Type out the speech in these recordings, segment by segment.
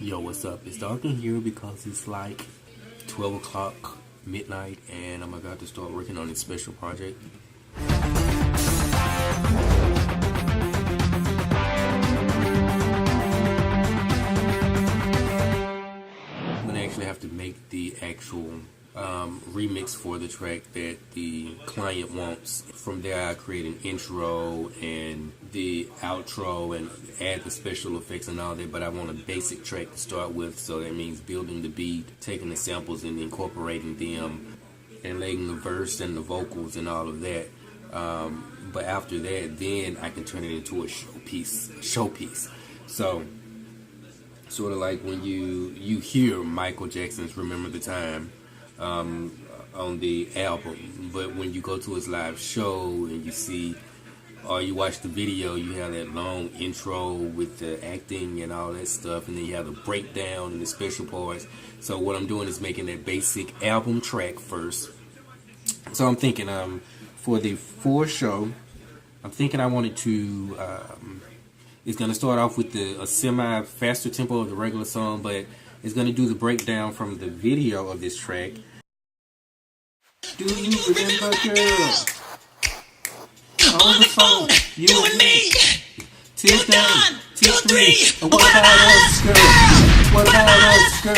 Yo, what's up? It's dark in here because it's like 12 o'clock midnight and I'm about to start working on this special project. I'm gonna actually have to make the actual remix for the track that the client wants. From there I create an intro and the outro and add the special effects and all that, but I want a basic track to start with, so that means building the beat, taking the samples and incorporating them and laying the verse and the vocals and all of that. But after that, then I can turn it into a showpiece. So sort of like when you hear Michael Jackson's Remember the Time on the album, but when you go to his live show and you see or you watch the video, you have that long intro with the acting and all that stuff, and then you have the breakdown and the special parts. So what I'm doing is making that basic album track first. So I'm thinking for the full show, I'm thinking I wanted to it's going to start off with a semi faster tempo of the regular song, but it's going to do the breakdown from the video of this track. Do you remember, girl? On the phone, you and me. Till dawn, till 3. What about us, girl? What about us, girl?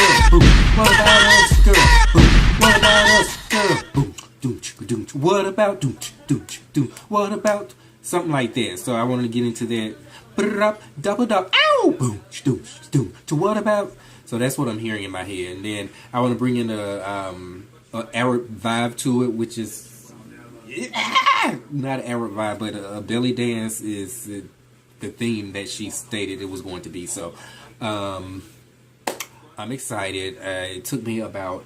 What about us, girl? What about us, girl? What about what about something like that? So I wanted to get into that. Double dub. Ow! Boom, doom. To what about? So that's what I'm hearing in my head, and then I want to bring in a Arab vibe to it, which is not an Arab vibe, but a belly dance is the theme that she stated it was going to be. So I'm excited. It took me about,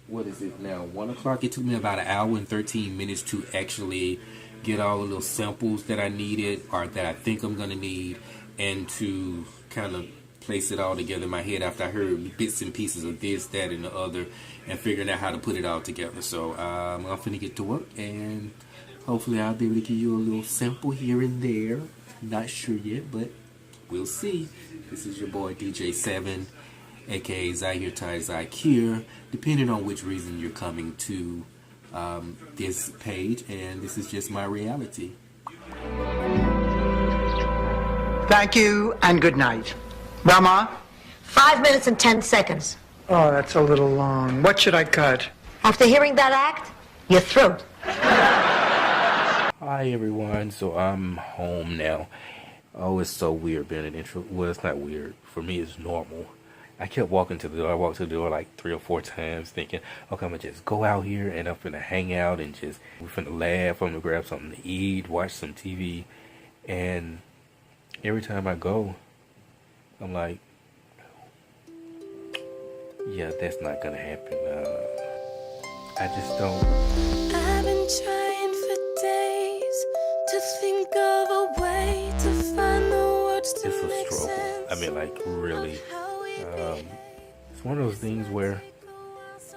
what is it now, 1 o'clock? It took me about an hour and 13 minutes to actually get all the little samples that I needed or that I think I'm going to need, and to kind of place it all together in my head after I heard bits and pieces of this, that, and the other, and figuring out how to put it all together. So I'm finna get to work, and hopefully I'll be able to give you a little sample here and there. Not sure yet, but we'll see. This is your boy DJ7, aka zahirtajzahir, depending on which reason you're coming to this page, and this is just my reality. Thank you and good night. Rama? 5 minutes and 10 seconds. Oh, that's a little long. What should I cut? After hearing that act, your throat. Hi everyone, so I'm home now. Oh, it's so weird being an intro. Well, it's not weird. For me, it's normal. I kept walking to the door. I walked to the door like 3 or 4 times thinking, okay, I'm going to just go out here and I'm going to hang out and we're going to laugh. I'm going to grab something to eat, watch some TV. And every time I go, I'm like, yeah, that's not going to happen. I just don't. I've been trying for days to think of a way to find the words to It's a make struggle. sense. I mean, like, really. It's one of those things where,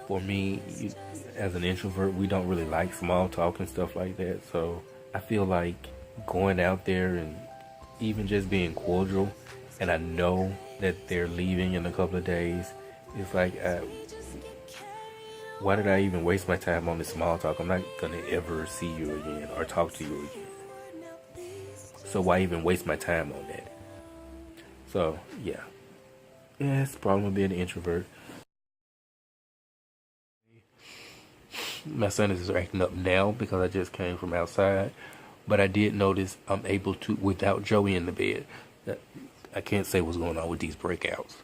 for me, as an introvert, we don't really like small talk and stuff like that. So I feel like going out there and even just being cordial, and I know that they're leaving in a couple of days, it's like, why did I even waste my time on this small talk? I'm not gonna ever see you again or talk to you again. So why even waste my time on that? So yeah, it's the problem with being an introvert. My sinuses are acting up now because I just came from outside, but I did notice I'm able to, without Joey in the bed, I can't say what's going on with these breakouts,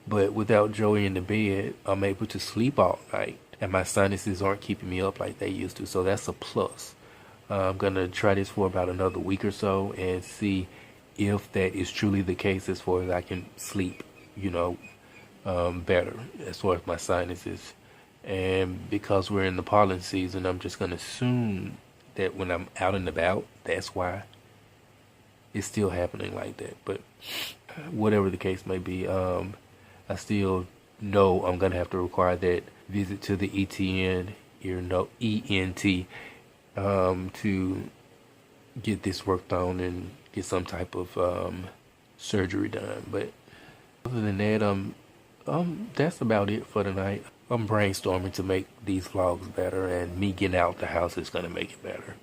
but without Joey in the bed, I'm able to sleep all night, and my sinuses aren't keeping me up like they used to, so that's a plus. I'm going to try this for about another week or so and see if that is truly the case as far as I can sleep, better as far as my sinuses. And because we're in the pollen season, I'm just going to assume that when I'm out and about, that's why it's still happening like that. But whatever the case may be, I still know I'm going to have to require that visit to the ENT to get this worked on and get some type of surgery done. But other than that, I'm that's about it for tonight. I'm brainstorming to make these vlogs better, and me getting out the house is gonna make it better.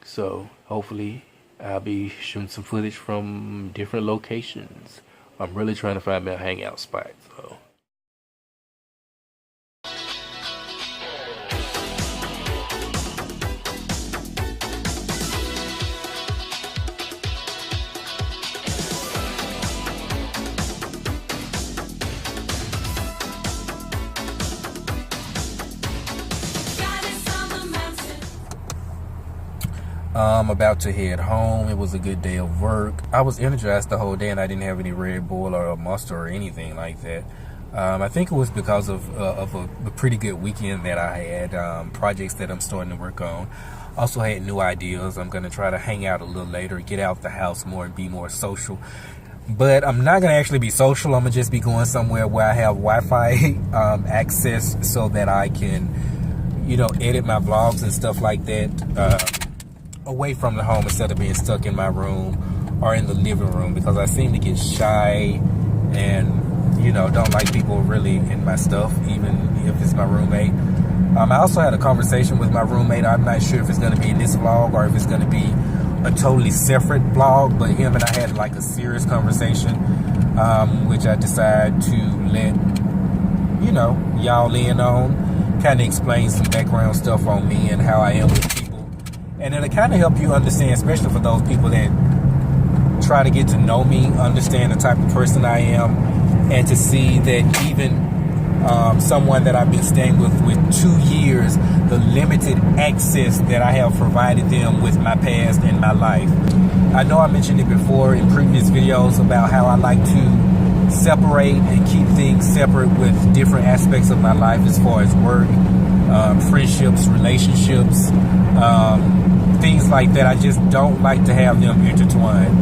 So hopefully I'll be shooting some footage from different locations. I'm really trying to find me a hangout spot, so. I'm about to head home. It was a good day of work. I was energized the whole day, and I didn't have any Red Bull or a Monster or anything like that. I think it was because of a pretty good weekend that I had, projects that I'm starting to work on. Also had new ideas. I'm going to try to hang out a little later, get out the house more and be more social. But I'm not going to actually be social. I'm going to just be going somewhere where I have Wi-Fi access so that I can, you know, edit my vlogs and stuff like that. Away from the home instead of being stuck in my room or in the living room, because I seem to get shy and, you know, don't like people really in my stuff, even if it's my roommate. I also had a conversation with my roommate. I'm not sure if it's going to be in this vlog or if it's going to be a totally separate vlog, but him and I had like a serious conversation, which I decided to let, you know, y'all in on, kind of explain some background stuff on me and how I am with people. And it'll kind of help you understand, especially for those people that try to get to know me, understand the type of person I am, and to see that even someone that I've been staying with 2 years, the limited access that I have provided them with my past and my life. I know I mentioned it before in previous videos about how I like to separate and keep things separate with different aspects of my life as far as work, friendships, relationships, things like that. I just don't like to have them intertwined,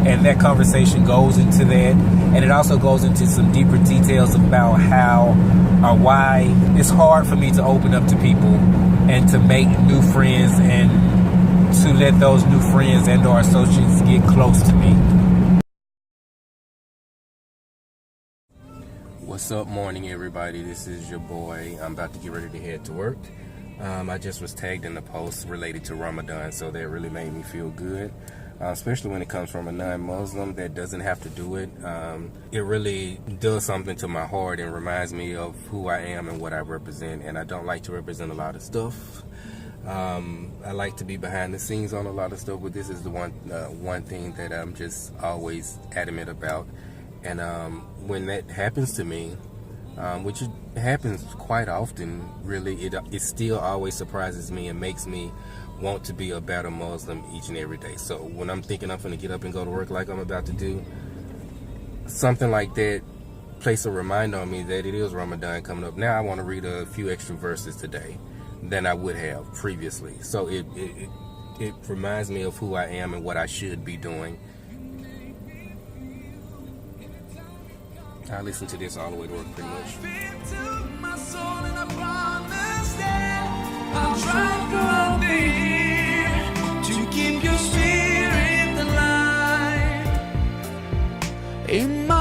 and that conversation goes into that, and it also goes into some deeper details about how or why it's hard for me to open up to people and to make new friends and to let those new friends and or associates get close to me. What's up, morning everybody? This is your boy. I'm about to get ready to head to work. I just was tagged in the post related to Ramadan, so that really made me feel good, especially when it comes from a non-Muslim that doesn't have to do it. It really does something to my heart and reminds me of who I am and what I represent, and I don't like to represent a lot of stuff. I like to be behind the scenes on a lot of stuff, but this is the one thing that I'm just always adamant about. And when that happens to me, which happens quite often, really, it still always surprises me and makes me want to be a better Muslim each and every day. So when I'm thinking I'm going to get up and go to work like I'm about to do, something like that place a reminder on me that it is Ramadan coming up. Now I want to read a few extra verses today than I would have previously. So it reminds me of who I am and what I should be doing. I listen to this all the way to work pretty much. I'll try to keep your spirit alive in my